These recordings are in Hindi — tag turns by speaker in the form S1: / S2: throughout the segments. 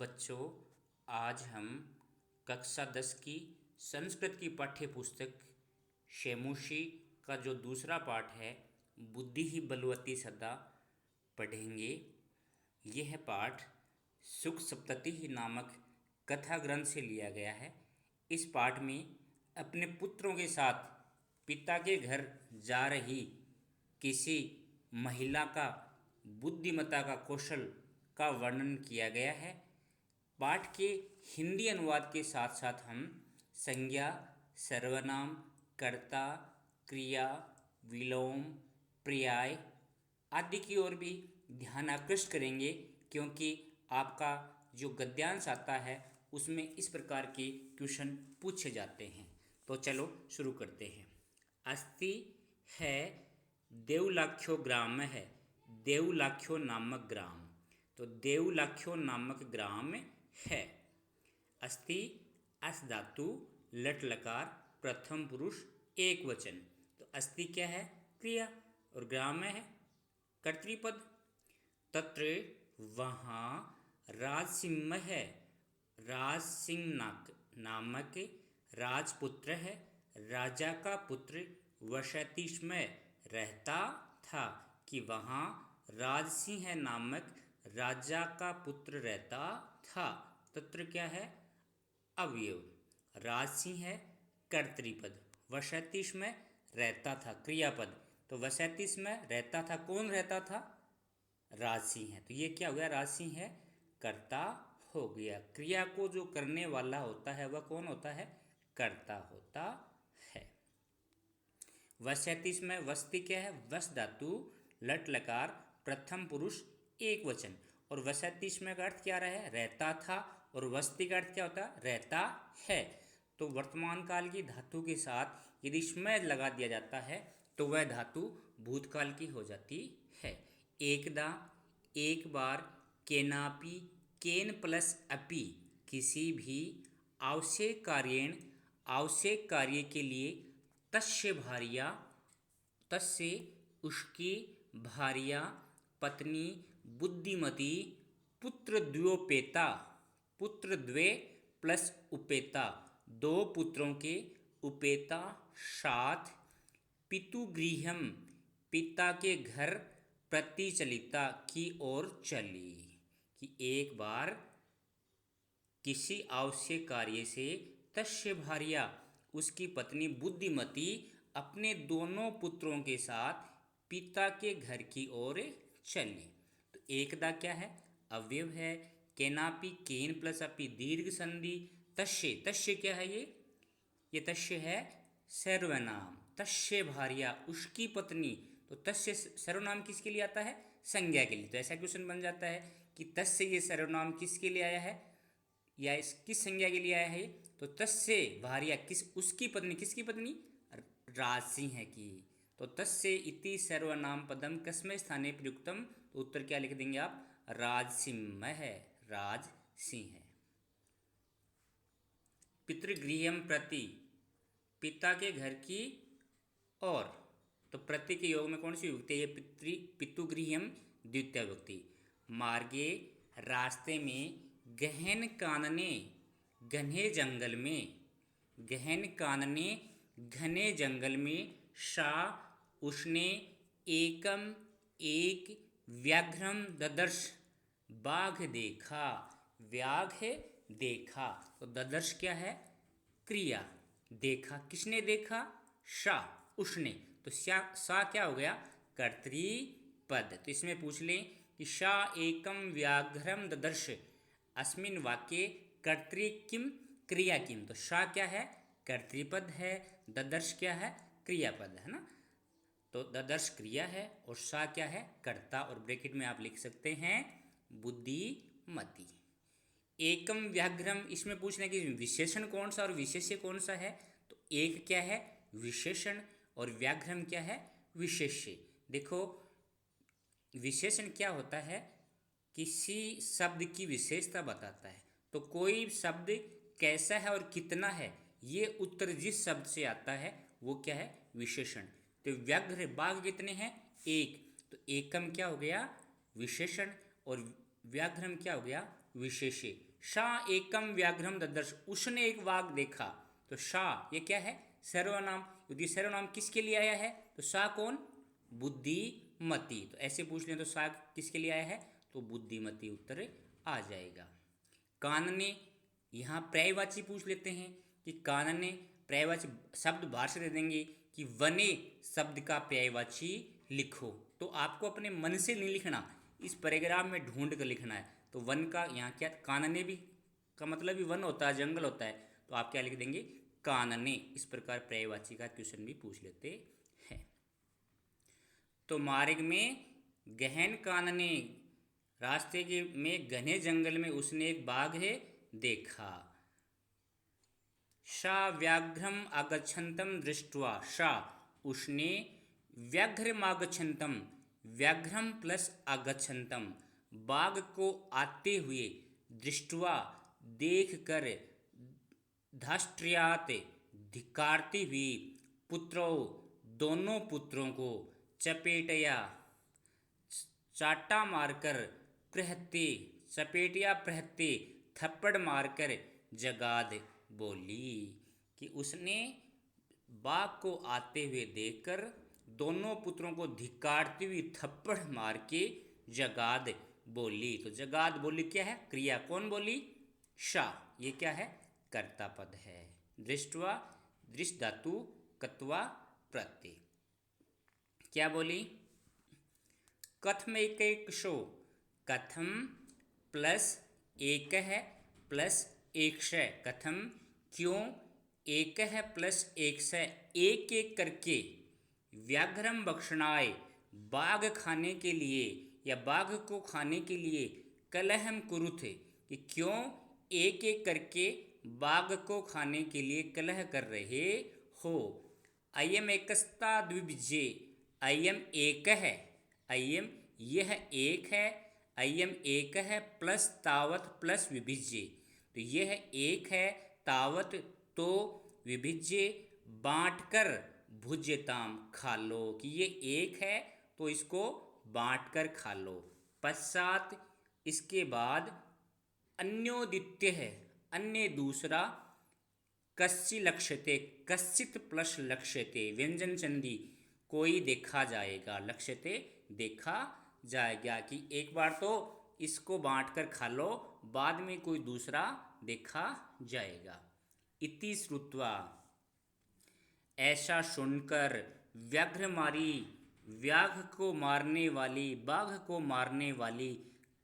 S1: बच्चों, आज हम कक्षा 10 की संस्कृत की पाठ्य पुस्तक शेमुषी का जो दूसरा पाठ है बुद्धि ही बलवती सदा पढ़ेंगे। यह पाठ सुख सप्तति ही नामक कथा ग्रंथ से लिया गया है। इस पाठ में अपने पुत्रों के साथ पिता के घर जा रही किसी महिला का बुद्धिमत्ता का कौशल का वर्णन किया गया है। पाठ के हिंदी अनुवाद के साथ साथ हम संज्ञा, सर्वनाम, कर्ता, क्रिया, विलोम, पर्याय आदि की ओर भी ध्यान आकृष्ट करेंगे, क्योंकि आपका जो गद्यांश आता है उसमें इस प्रकार के क्वेश्चन पूछे जाते हैं। तो चलो शुरू करते हैं। अस्ति है देवलाख्यो ग्राम है, देवलाख्यो नामक ग्राम। तो देवलाख्यो नामक ग्राम है। अस्ति अस धातु लट लकार प्रथम पुरुष एक वचन। तो अस्ति क्या है? क्रिया। और ग्राम में है कर्तृपद। तत्र वहाँ राजसिंह है, राजसिंह नामक राजपुत्र है, राजा का पुत्र वसतीश में रहता था। कि वहाँ राजसिंह नामक राजा का पुत्र रहता था। तत्र क्या है? अवयव। राजसिंह है कर्तृपद, वसतीश में रहता था क्रियापद। तो वसतीश में रहता था, कौन रहता था? राजसिंह है। तो ये क्या हो गया? राजसिंह है कर्ता हो गया। क्रिया को जो करने वाला होता है वह कौन होता है? कर्ता होता है। वसतीश में वस्ती क्या है? वस धातु लट लकार प्रथम पुरुष एक वचन। और वसतीश में का अर्थ क्या रहा है? रहता था। और वस्ती का अर्थ क्या होता है? रहता है। तो वर्तमान काल की धातु के साथ यदि स्मय लगा दिया जाता है तो वह धातु भूतकाल की हो जाती है। एकदा, एक बार, केनापि, केन प्लस अपि, किसी भी आवश्यक कार्येण, आवश्यक कार्य के लिए, तस्य भार्या, तस्य उसकी भार्या, पत्नी, बुद्धिमती, पुत्र द्वयोपेता, पुत्र द्वे प्लस उपेता, दो पुत्रों के, उपेता साथ, पितुगृहम, पिता के घर, प्रतिचलिता की ओर चली। कि एक बार किसी आवश्यक कार्य से तस्य भार्या, उसकी पत्नी बुद्धिमती अपने दोनों पुत्रों के साथ पिता के घर की ओर चली। तो एकदा क्या है? अवयव है। केनापि, केन प्लस अपि दीर्घ संधि। तस्य, तस्य क्या है? ये तस्य है सर्वनाम। तस्य भार्या, उसकी पत्नी। तो तस्य सर्वनाम किसके लिए आता है? संज्ञा के लिए। तो ऐसा क्वेश्चन बन जाता है कि तस्य ये सर्वनाम किसके लिए आया है या इस किस संज्ञा के लिए आया है? तो तस्य भार्या, किस, उसकी पत्नी। किसकी पत्नी? राजसिंह की। तो तस्य इति सर्वनाम पदम कस्मै स्थाने प्रयुक्तम। तो उत्तर क्या लिख देंगे आप? राजसिंह है, राजसिंह है। पितृगृहम प्रति, पिता के घर की और। तो प्रति के योग में कौन सी विभक्ति है? ये पितुगृहम द्वितीय विभक्ति। मार्गे, रास्ते में, गहन कानने, घने जंगल में, गहन कानने घने जंगल में, सा उसने, एकम एक, व्याघ्रम ददर्श बाघ देखा, व्याघ्र देखा। तो ददर्श क्या है? क्रिया। देखा, किसने देखा? सा, उसने। तो सा क्या हो गया? कर्तृपद। तो इसमें पूछ लें कि सा एकम व्याघ्रम ददर्श, अस्मिन् वाक्ये कर्तृ किम क्रिया किम। तो सा क्या है? कर्तृपद है। ददर्श क्या है? क्रियापद है ना। तो ददर्श क्रिया है और सा क्या है? कर्ता। और ब्रैकेट में आप लिख सकते हैं बुद्धिमती। एकम व्याघ्रम, इसमें पूछना कि विशेषण कौन सा और विशेष्य कौन सा है? तो एक क्या है? विशेषण। और व्याघ्रम क्या है? विशेष्य। देखो, विशेषण क्या होता है? किसी शब्द की विशेषता बताता है। तो कोई शब्द कैसा है और कितना है, ये उत्तर जिस शब्द से आता है वो क्या है? विशेषण। तो व्याघ्र, बाघ कितने हैं? एक। तो एकम क्या हो गया? विशेषण। और व्याघ्रम क्या हो गया? विशेष्य। शा एकम व्याघ्रम ददर्श, उसने एक वाघ देखा। तो शा ये क्या है? सर्वनाम। यदि सर्वनाम किसके लिए आया है? तो शा कौन? बुद्धिमती। तो ऐसे पूछ लें तो शा किसके लिए आया है? तो बुद्धिमती उत्तर आ जाएगा। कानने, यहाँ पर्यायवाची पूछ लेते हैं कि कानने पर्यायवाची शब्द बाहर से दे देंगे कि वने शब्द का पर्यायवाची लिखो। तो आपको अपने मन से नहीं लिखना, इस पैराग्राफ में ढूंढ कर लिखना है। तो वन का यहाँ क्या, कानने भी का मतलब भी वन होता है, जंगल होता है। तो आप क्या लिख देंगे? कानने। इस प्रकार पर्यायवाची का क्वेश्चन भी पूछ लेते हैं। तो मार्ग में गहन कानने, रास्ते के में घने जंगल में उसने एक बाघ है देखा। शा व्याघ्रम आगच्छन्तम दृष्ट्वा, शा उसने, व्याघ्रमागच्छन्तम, व्याघ्रम प्लस आगच्छन्तम बाघ को आते हुए, दृष्ट्वा देख कर, धाष्ट्र्यात धिक्कारती हुई, पुत्रों दोनों पुत्रों को, चपेटया चाटा मारकर, प्रहते चपेटिया प्रहते थप्पड़ मारकर, जगाद बोली। कि उसने बाघ को आते हुए देखकर दोनों पुत्रों को धिक्कारती हुई थप्पड़ मार के जगाद बोली। तो जगाद बोली क्या है? क्रिया। कौन बोली? शा। ये क्या है? कर्ता पद है। दृष्टवा, दृष्ट धातु, कत्वा प्रत्यय। क्या बोली? कथम एक एक शो, कथम प्लस एक है प्लस एक से, कथम क्यों, एक है प्लस एक से, एक एक करके, व्याघ्रम भक्षणाय बाघ खाने के लिए या बाघ को खाने के लिए, कलहम कुरुथ कि क्यों एक एक करके बाघ को खाने के लिए कलह कर रहे हो। अयम एकस्ता द्विविजय, अयम एक है, अयम यह एक है, अयम एक है प्लस तावत प्लस विभिज्य। तो यह एक है, तावत तो, विभिज्य बांटकर, भुज्यताम खा लो। कि ये एक है तो इसको बांटकर खा लो। पश्चात इसके बाद, अन्योदित्य है, अन्य दूसरा, कश्चि लक्ष्यते, कश्चित प्लस लक्ष्यते व्यंजन संधि, कोई देखा जाएगा, लक्ष्यते देखा जाएगा। कि एक बार तो इसको बांटकर खा लो, बाद में कोई दूसरा देखा जाएगा। इति श्रुत्वा, ऐसा सुनकर, व्याघ्रमारी व्याघ को मारने वाली, बाघ को मारने वाली,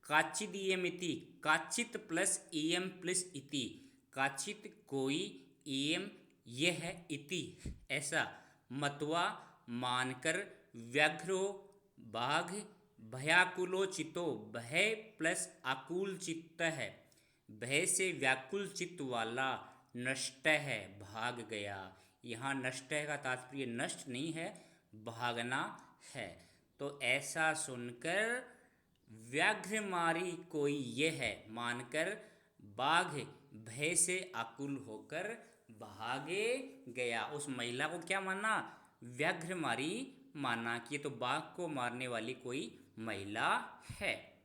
S1: काचिदीयमिति, काचित प्लस इयम प्लस इति, काचित कोई, इयम यह, इति ऐसा, मत्वा मानकर, व्याघ्रो बाघ, भयाकुलो चितो, भय प्लस आकुल चित्त है, भय से व्याकुल चित्त वाला, नष्ट है भाग गया। यहाँ नष्ट है का तात्पर्य नष्ट नहीं है, भागना है। तो ऐसा सुनकर व्याघ्रमारी कोई ये है मानकर, बाघ भय से आकुल होकर भागे गया। उस महिला को क्या माना? व्याघ्रमारी माना कि ये तो बाघ को मारने वाली कोई महिला है।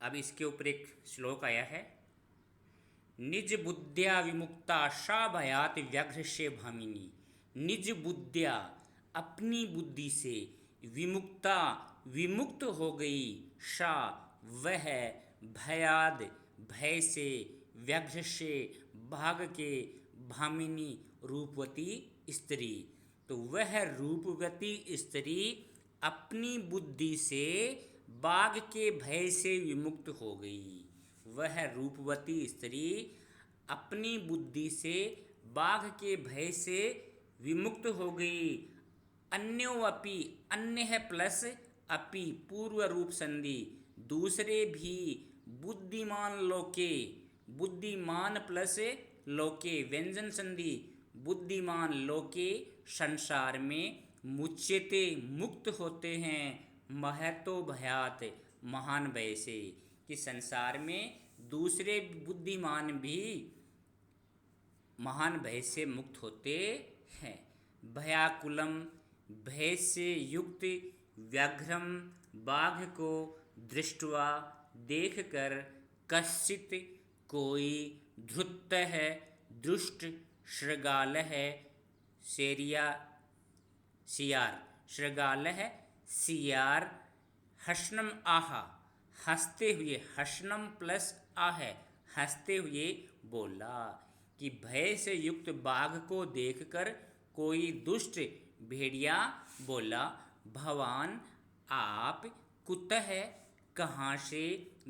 S1: अब इसके ऊपर एक श्लोक आया है, निज बुद्ध्या विमुक्ता सा भयात व्याघ्र से भामिनी। निज बुद्ध्या अपनी बुद्धि से, विमुक्ता विमुक्त हो गई, सा वह, भयाद भय से, व्याघ्र से भाग के, भामिनी रूपवती स्त्री। तो वह रूपवती स्त्री अपनी बुद्धि से बाघ के भय से विमुक्त हो गई। वह रूपवती स्त्री अपनी बुद्धि से बाघ के भय से विमुक्त हो गई। अन्यो अपि, अन्य है प्लस अपि पूर्व रूप संधि, दूसरे भी, बुद्धिमान लोके, बुद्धिमान प्लस लोके व्यंजन संधि, बुद्धिमान लोके संसार में, मुच्यते मुक्त होते हैं, महतो भयात महान भय से। कि संसार में दूसरे बुद्धिमान भी महान भय से मुक्त होते हैं। भयाकुलम भय से युक्त, व्याघ्रम बाघ को, दृष्टवा देखकर कश्चित कोई धृत है दुष्ट शृगाल है शेरिया सियार शृगाल है सियार हर्षणम आहा हंसते हुए हर्षणम प्लस आह हंसते हुए बोला कि भय से युक्त बाघ को देखकर कोई दुष्ट भेड़िया बोला भगवान आप कुतः कहाँ से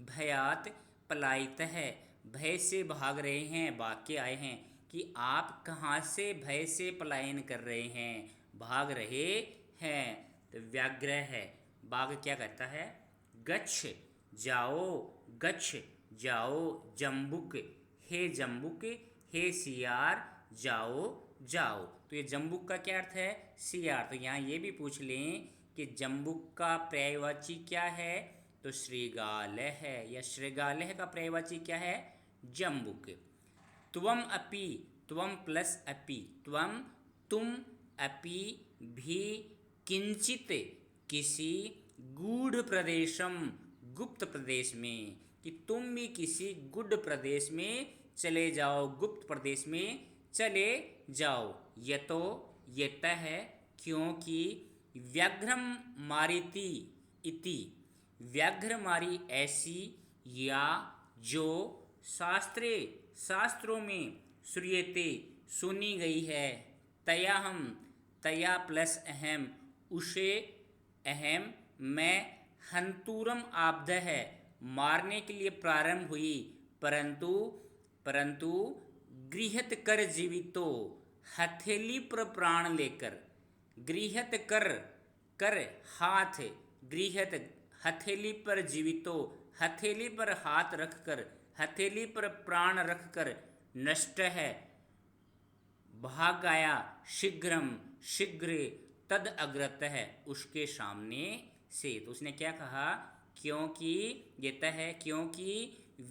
S1: भयात पलायित है भय से भाग रहे हैं भाग के आए हैं कि आप कहाँ से भय से पलायन कर रहे हैं भाग रहे हैं। तो व्याघ्र है बाघ क्या कहता है गच्छ जाओ गच्छ जाओ जम्बुक हे सियार जाओ जाओ। तो ये जम्बुक का क्या अर्थ है सियार। तो यहाँ ये भी पूछ लें कि जम्बुक का पर्यायवाची क्या है तो श्रृगालय है या श्रृगालय का पर्यायवाची क्या है जम्बुक। त्वम अपि त्वम प्लस अपि त्वम तुम अपि भी किंचित किसी गूढ़ प्रदेशम गुप्त प्रदेश में कि तुम भी किसी गुप्त प्रदेश में चले जाओ गुप्त प्रदेश में चले जाओ। यतो यत है क्योंकि व्याघ्रम मारिति इति व्याघ्र मारी ऐसी या जो शास्त्रों में श्रूयते सुनी गई है तया हम तया प्लस अहम उसे अहम मैं हंतुरम आब्ध है मारने के लिए प्रारंभ हुई परंतु गृहत कर जीवितो हथेली पर प्राण लेकर गृहत कर हाथ गृहत हथेली पर जीवितो हथेली पर हाथ रखकर हथेली पर प्राण रखकर नष्ट है भाग आया शीघ्र तद अग्रत है उसके सामने से। तो उसने क्या कहा क्योंकि ये है क्योंकि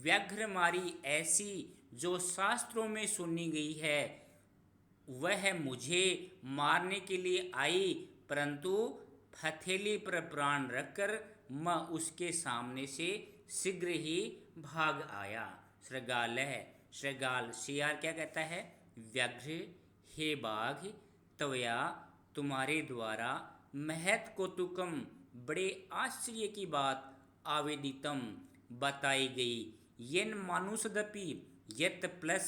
S1: व्याघ्र मारी ऐसी जो शास्त्रों में सुनी गई है वह मुझे मारने के लिए आई परंतु हथेली पर प्राण रखकर मैं उसके सामने से शीघ्र ही भाग आया। श्रृगाल सियार क्या कहता है व्याघ्र हे बाघ तवया तुम्हारे द्वारा महत कौतुकम बड़े आश्चर्य की बात आवेदितम बताई गई येन मानुषदपि यत प्लस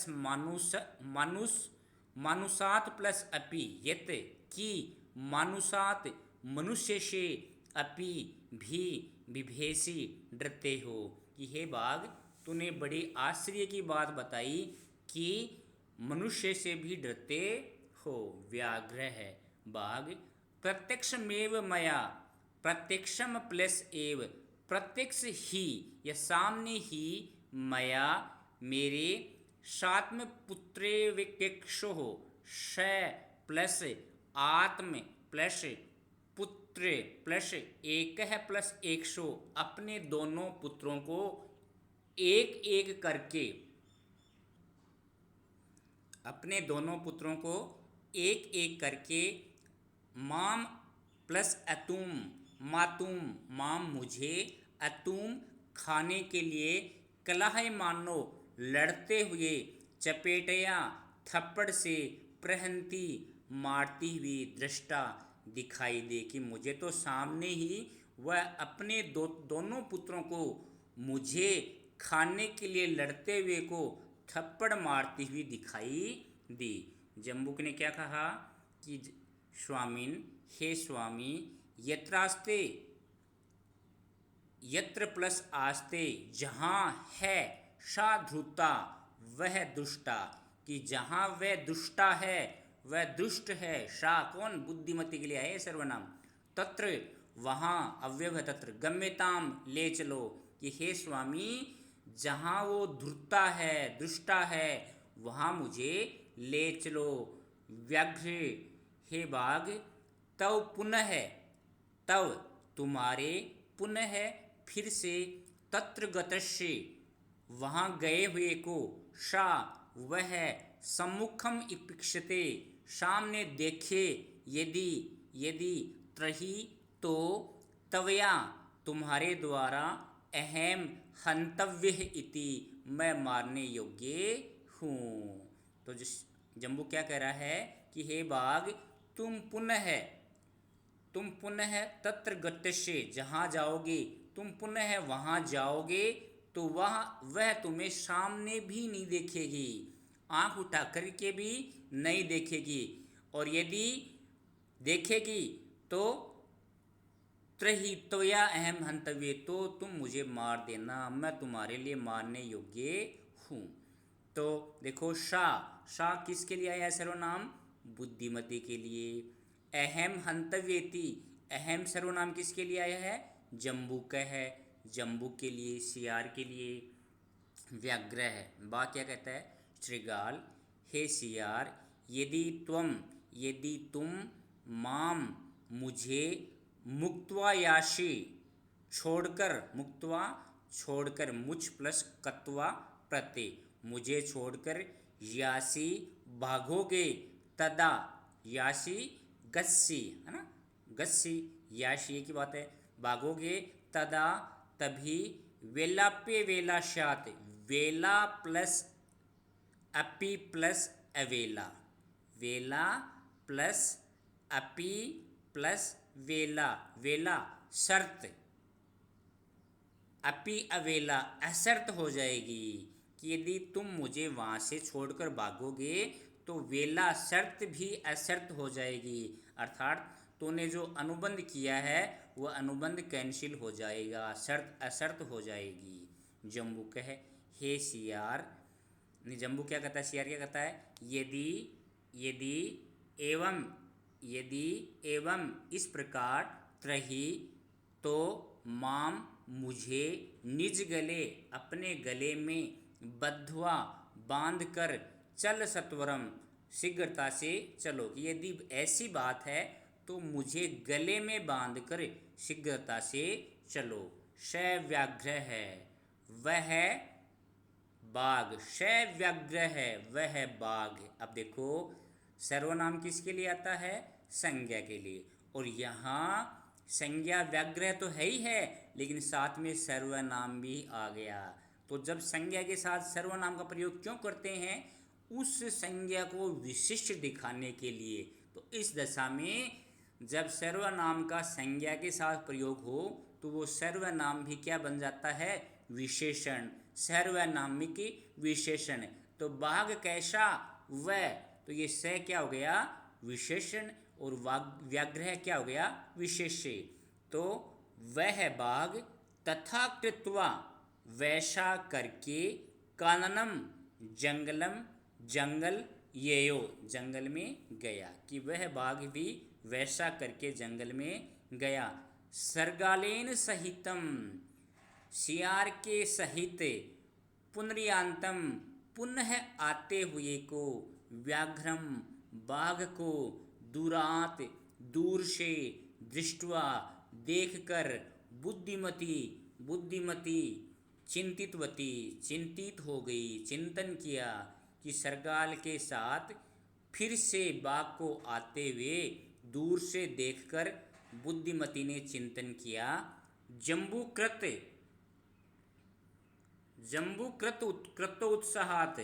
S1: मानुषात प्लस अपि यत की मानुषात मनुष्य से अपि भी विभेषी डरते हो कि हे बाघ तूने बड़ी आश्चर्य की बात बताई कि मनुष्य से भी डरते हो। व्याघ्र है बाघ प्रत्यक्षमेव मया प्रत्यक्षम प्लस एव प्रत्यक्ष ही या सामने ही मया मेरे सात्म पुत्रे विक्षो हो श प्लस आत्म प्लस पुत्र प्लस एक है प्लस 100 अपने दोनों पुत्रों को एक एक करके अपने दोनों पुत्रों को एक एक करके माम प्लस अतुम मातुम माम मुझे अतुम खाने के लिए कलह मानो लड़ते हुए चपेटया थप्पड़ से प्रहंती मारती हुई दृष्टा दिखाई दे कि मुझे तो सामने ही वह अपने दोनों पुत्रों को मुझे खाने के लिए लड़ते हुए को थप्पड़ मारती हुई दिखाई दी। जम्बुक ने क्या कहा कि स्वामिन हे स्वामी यत्रास्ते यत्र प्लस आस्ते जहाँ है सा धृता वह दुष्टा कि जहाँ वह दुष्टा है वह दुष्ट है सा कौन बुद्धिमती के लिए है सर्वनाम तत्र वहाँ अव्यव तत्र गम्यताम ले चलो कि हे स्वामी जहाँ वो धृता है दुष्टा है वहाँ मुझे ले चलो। व्याघ्र हे बाघ तव पुनः तव तुम्हारे पुनः फिर से तत्र गतस्य वहाँ गए हुए को सा वह सम्मुखम इपिक्षते सामने देखे यदि त्रही तो तवया तुम्हारे द्वारा अहम हंतव्य इति, मैं मारने योग्य हूँ। तो जिस जम्बू क्या कह रहा है कि हे बाघ, तुम पुनः तत्र गत्यसे, जहाँ जाओगे तुम पुनः वहाँ जाओगे तो वह तुम्हें सामने भी नहीं देखेगी, आंख उठा करके भी नहीं देखेगी, और यदि देखेगी तो त्रही त्वया अहम हंतव्य, तो तुम मुझे मार देना, मैं तुम्हारे लिए मारने योग्य हूँ। तो देखो शा किसके लिए आया सर्वनाम? बुद्धिमती के लिए। अहम हंतव्येति, अहम सर्वनाम किसके लिए आया है? जम्बूक है, जम्बूक के लिए, सियार के लिए। व्याघ्र है, बा क्या कहता है? श्रृगाल। हे सियार, यदि तुम माम मुझे मुक्त्वा याशी छोड़कर मुझ प्लस कत्वा प्रत्यय, मुझे छोड़कर यासी भागोगे, तदा यासी गस्सी, है ना, गस्सी याशी की बात है, भागोगे, तदा तभी, वेलाप्य वेलाशात, वेला प्लस अपि प्लस अवेला, वेला प्लस अपि प्लस वेला, वेला शर्त, अपि अवेला असर्त हो जाएगी कि यदि तुम मुझे वहाँ से छोड़कर भागोगे तो वेला शर्त भी असर्त हो जाएगी, अर्थात तूने जो अनुबंध किया है वह अनुबंध कैंसिल हो जाएगा, शर्त असर्त हो जाएगी। जम्बू कहे हे सियार, जम्बू क्या कहता है? सियार क्या कहता है? यदि एवं इस प्रकार त्रही, तो माम मुझे निज गले, अपने गले में, बद्धवा बांध कर, चल सत्वरम शीघ्रता से चलो, कि यदि ऐसी बात है तो मुझे गले में बांध कर शीघ्रता से चलो। श व्याघ्र है, वह बाघ, श व्याघ्र है, वह बाघ। अब देखो सर्वनाम किसके लिए आता है? संज्ञा के लिए, और यहाँ संज्ञा व्याघ्र तो है ही है, लेकिन साथ में सर्वनाम भी आ गया। तो जब संज्ञा के साथ सर्वनाम का प्रयोग क्यों करते हैं? उस संज्ञा को विशिष्ट दिखाने के लिए। तो इस दशा में जब सर्वनाम का संज्ञा के साथ प्रयोग हो तो वो सर्वनाम भी क्या बन जाता है? विशेषण, सर्वनामिक विशेषण। तो बाघ कैसा? वह, तो ये स क्या हो गया? विशेषण, और व्याघ्र क्या हो गया? विशेष्य। तो वह बाघ तथा कृत्वा, वैसा करके, काननम जंगलम, जंगल येयो, जंगल में गया, कि वह बाघ भी वैसा करके जंगल में गया। सरगालेन सहितम, सियार के सहित, पुनरियांतम, पुनः आते हुए को, व्याघ्रम, बाघ को, दूरात, दूर से, दृष्टवा, देखकर, बुद्धिमती, चिंतितवती, चिंतित हो गई, चिंतन किया, कि सरगाल के साथ फिर से बाघ को आते हुए दूर से देखकर बुद्धिमती ने चिंतन किया। कृतोत्साहात,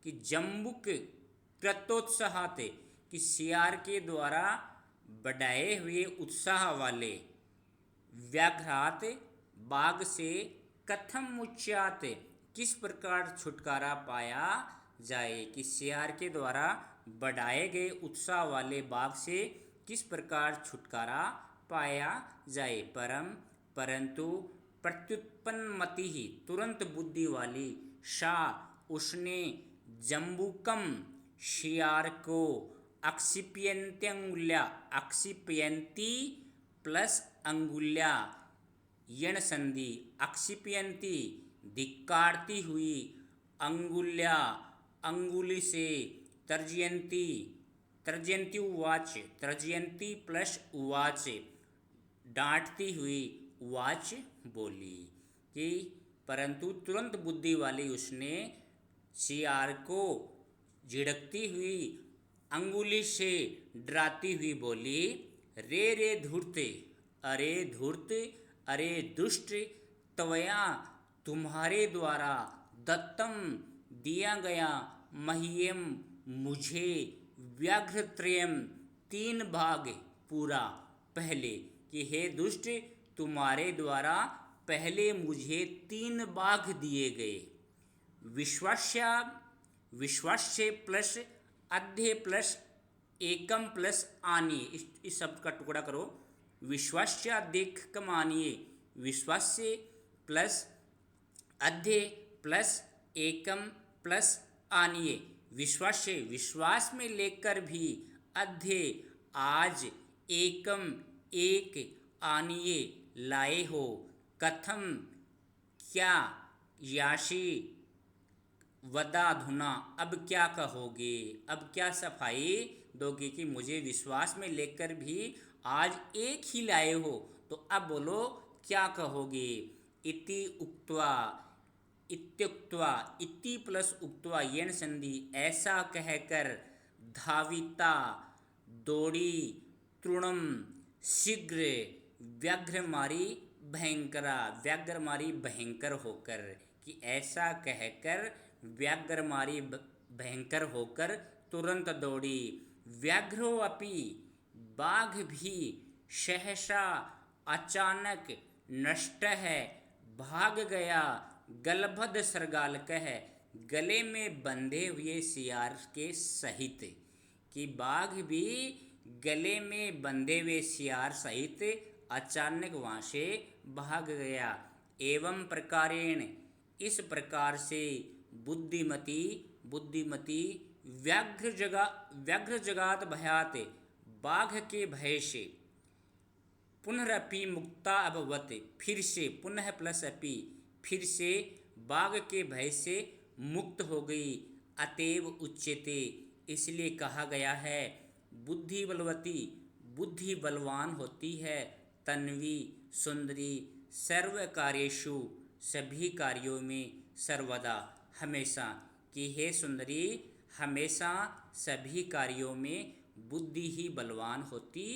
S1: कि जम्बुक कृतोत्साहात, कि सियार के द्वारा बढ़ाए हुए उत्साह वाले, व्याघ्रात, बाघ से, कथम मुच्यात, किस प्रकार छुटकारा पाया जाए, कि सियार के द्वारा बढ़ाए गए उत्साह वाले बाघ से किस प्रकार छुटकारा पाया जाए। परंतु प्रत्युत्पन्नमति ही, तुरंत बुद्धि वाली, शा, उसने, जम्बूकम, शियार को, अक्षिप्यंत्यंगुल्या, अक्षिप्यंती प्लस अंगुल्या, यण संधि, अक्षिप्यंती धिक्कारती हुई, अंगुल्या अंगुली से, तर्जयंती उवाच, तर्जयंती प्लस उवाच डांटती हुई, उवाच बोली, कि परंतु तुरंत बुद्धि वाली उसने सियार को झिड़कती हुई, अंगुली से डराती हुई बोली, रे रे धूर्त, अरे धूर्त, अरे दुष्ट, त्वया तुम्हारे द्वारा दत्तम दिया गया मह्यम मुझे व्याघ्रत्रयम 3 भाग पूरा पहले कि हे दुष्ट तुम्हारे द्वारा पहले मुझे 3 बाघ दिए गए। विश्वास्या विश्वास्य प्लस अध्य प्लस एकम प्लस आनिए, इस शब्द का टुकड़ा करो। विश्वास्याधिकम आनिए, विश्वास्य प्लस अध्य प्लस एकम प्लस आनिए। विश्वास्य विश्वास में लेकर भी, अध्य आज, एकम एक, आनिए लाए हो। कथम क्या, याशी वदाधुना अब क्या कहोगे, अब क्या सफाई दोगे कि मुझे विश्वास में लेकर भी आज एक ही लाए हो, तो अब बोलो क्या कहोगे। इति उक्त्वा, इत्युक्त्वा, इति प्लस उक्त्वा येन संधि, ऐसा कहकर, धाविता दौड़ी, तृणम शीघ्र, व्याघ्र मारी भयंकरा, व्याघ्र मारी भयंकर होकर, कि ऐसा कहकर व्याघ्र मारी भयंकर होकर तुरंत दौड़ी। व्याघ्रो अपि, बाघ भी, सहसा अचानक, नष्ट है, भाग गया, गलभद सरगालकः, गले में बंधे हुए सियार के सहित, कि बाघ भी गले में बंधे हुए सियार सहित अचानक वहाँ से भाग गया। एवं प्रकारेण, इस प्रकार से, बुद्धिमती बुद्धिमती व्याघ्र जगात भयात, बाघ के भय से, पुनरपि मुक्ता अभवत, फिर से, पुनः प्लस अपि, फिर से बाघ के भय से मुक्त हो गई। अतएव उच्यते, इसलिए कहा गया है, बुद्धि बलवती, बुद्धि बलवान होती है, तन्वी सुंदरी, सर्व कार्येषु, सभी कार्यों में, सर्वदा हमेशा, कि हे सुंदरी हमेशा सभी कार्यों में बुद्धि ही बलवान होती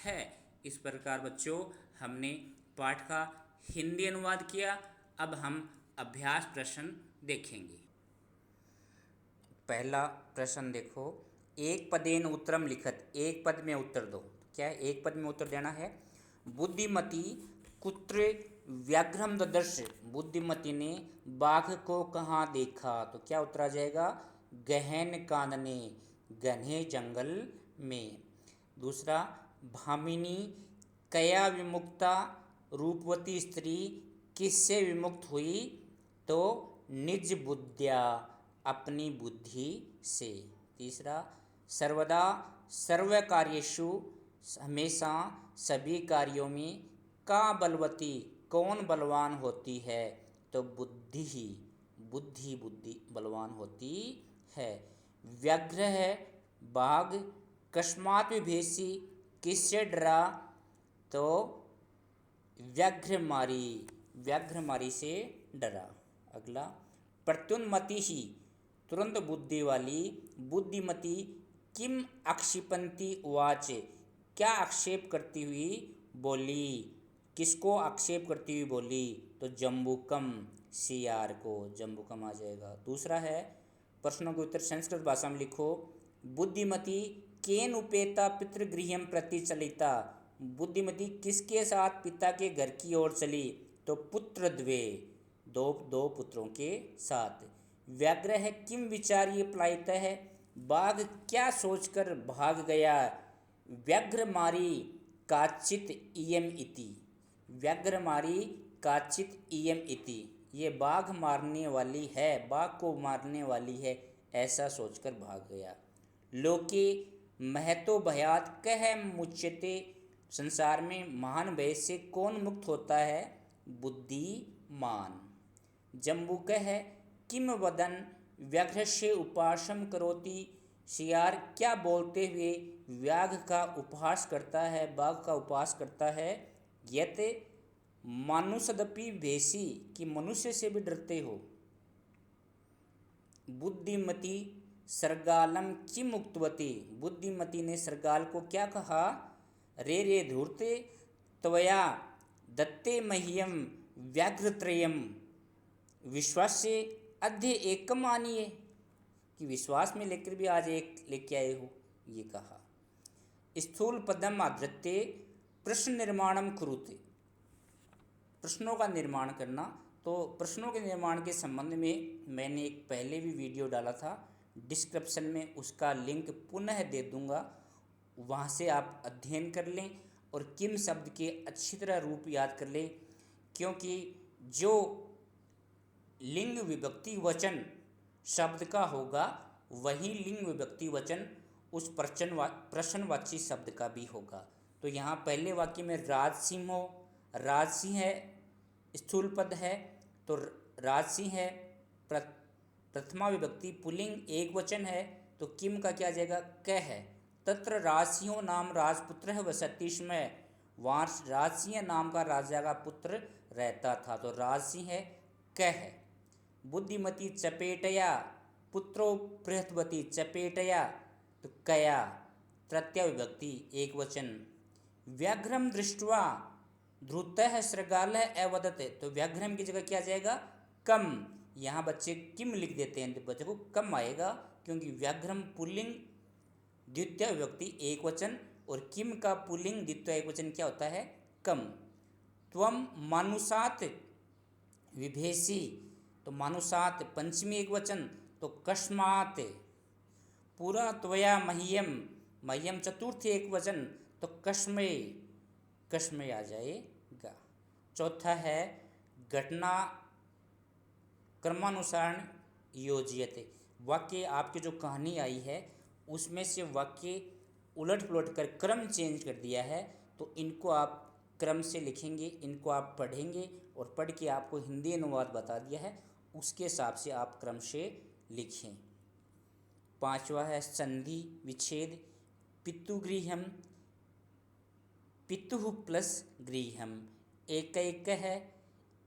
S1: है। इस प्रकार बच्चों हमने पाठ का हिंदी अनुवाद किया। अब हम अभ्यास प्रश्न देखेंगे। पहला प्रश्न देखो, एक पदेन उत्तरम लिखत, एक पद में उत्तर दो। क्या है, एक पद में उत्तर देना है। बुद्धिमती कुत्र व्याघ्रम ददर्श, बुद्धिमती ने बाघ को कहाँ देखा, तो क्या उत्तर आ जाएगा, गहन कानने, घने जंगल में। दूसरा, भामिनी कया विमुक्ता, रूपवती स्त्री किससे विमुक्त हुई, तो निज बुद्ध्या, अपनी बुद्धि से। तीसरा, सर्वदा सर्व कार्येषु, हमेशा सभी कार्यों में, का बलवती, कौन बलवान होती है, तो बुद्धि ही, बुद्धि बुद्धि बलवान होती है। व्याघ्र है बाघ, कस्मात् विभेषी, किससे डरा, तो व्याघ्रमारी, व्याघ्रमारी से डरा। अगला, प्रत्युन्मति ही, तुरंत बुद्धि वाली, बुद्धिमती किम आक्षिपन्ति उवाच, क्या आक्षेप करती हुई बोली, किसको आक्षेप करती हुई बोली, तो जम्बूकम, सियार को, जम्बूकम आ जाएगा। दूसरा है, प्रश्नों के उत्तर संस्कृत भाषा में लिखो। बुद्धिमती केन उपेता पितृगृहं प्रति चलिता, बुद्धिमती किसके साथ पिता के घर की ओर चली, तो पुत्र द्वे, दो पुत्रों के साथ। व्याघ्र है किम विचार्य पलायित है, बाघ क्या सोचकर भाग गया। व्याघ्र मारी काचित इयम इति, व्याघ्र मारी काचित इयम इति, ये बाघ मारने वाली है, बाघ को मारने वाली है, ऐसा सोचकर भाग गया। लोके महतो भयात कह मुच्यते, संसार में महान भय से कौन मुक्त होता है, बुद्धिमान। जम्बूक है किम वदन व्याघ्रस्य उपासम करोति, सियार क्या बोलते हुए व्याघ्र का उपहास करता है, बाघ का उपहास करता है। यत मानुषदपि भेषी, कि मनुष्य से भी डरते हो। बुद्धिमती सरगालम किम उक्तवती, बुद्धिमती ने सरगाल को क्या कहा, रे रे धूर्ते त्वया दत्ते मह्यम व्याघ्रत्रयम, विश्वास से अध्य एकम आनिए, कि विश्वास में लेकर भी आज एक लेके आए हो, ये कहा। स्थूल पदम आधृत्य प्रश्न निर्माणम कुरुते, प्रश्नों का निर्माण करना। तो प्रश्नों के निर्माण के संबंध में मैंने एक पहले भी वीडियो डाला था, डिस्क्रिप्शन में उसका लिंक पुनः दे दूंगा, वहाँ से आप अध्ययन कर लें और किम शब्द के अच्छी तरह रूप याद कर लें, क्योंकि जो लिंग विभक्ति वचन शब्द का होगा वही लिंग विभक्ति वचन उस प्रश्नवाची शब्द का भी होगा। तो यहाँ पहले वाक्य में राजसिंह हो, राजसिंह है स्थूल पद है, तो राजसिंह है प्रथमा विभक्ति पुल्लिंग एक वचन है, तो किम का क्या जाएगा, क है। तत्र राजसिंहो नाम राजपुत्र है वसति में, वहाँ राजसिंह नाम का राजा का पुत्र रहता था, तो राजसिंह है क है। बुद्धिमती चपेटया पुत्रो बृहस्पति चपेटया, तो कया तृतीया विभक्ति एक वचन। व्याघ्रम दृष्ट्वा ध्रुतः शृगालः अवदत्, तो व्याघ्रम की जगह क्या जाएगा, कम। यहाँ बच्चे किम लिख देते हैं, तो बच्चे को कम आएगा, क्योंकि व्याघ्रम पुल्लिंग द्वितीय विभक्ति एक वचन और किम का पुल्लिंग द्वितीय एक वचन क्या होता है, कम। त्वम मानुषात विभेषी, तो मानुषात पंचमी एक वचन, तो कस्मात। पूरा त्वया मह्यम, मह्यम चतुर्थी एक वचन, तो कस्मे, कस्मे आ जाएगा। चौथा है घटना क्रमानुसार योज्यते, वाक्य आपकी जो कहानी आई है उसमें से वाक्य उलट पुलट कर क्रम चेंज कर दिया है, तो इनको आप क्रम से लिखेंगे, इनको आप पढ़ेंगे और पढ़ के आपको हिंदी अनुवाद बता दिया है, उसके हिसाब से आप क्रम से लिखें। पांचवा है संधि विच्छेद, पितुगृहम, पितुः प्लस गृहम, एक एक है,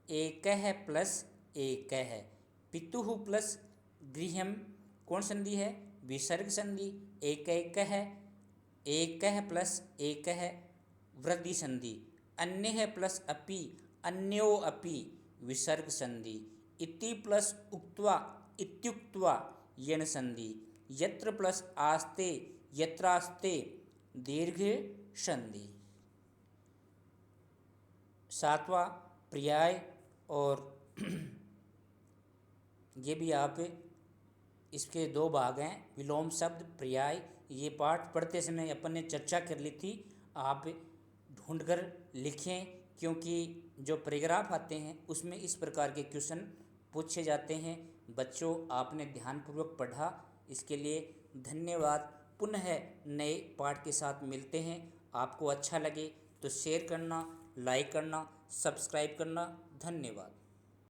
S1: एक है प्लस एक है। पितुः प्लस गृहम कौन संधि है, विसर्ग संधि। एक है प्लस एक है वृद्धि संधि। अन्य है प्लस अपि, अन्यो अपि विसर्ग संधि। इति प्लस उक्त्वा, इत्युक्त्वा यण संधि। यत्र प्लस आस्ते, यत्रास्ते दीर्घ संधि। सातवां पर्याय, और ये भी आप इसके दो भाग हैं, विलोम शब्द पर्याय। ये पाठ पढ़ते समय अपन ने चर्चा कर ली थी, आप ढूंढकर लिखें, क्योंकि जो पैराग्राफ आते हैं उसमें इस प्रकार के क्वेश्चन पूछे जाते हैं। बच्चों आपने ध्यानपूर्वक पढ़ा, इसके लिए धन्यवाद। पुनः नए पाठ के साथ मिलते हैं। आपको अच्छा लगे तो शेयर करना, लाइक करना, सब्सक्राइब करना। धन्यवाद।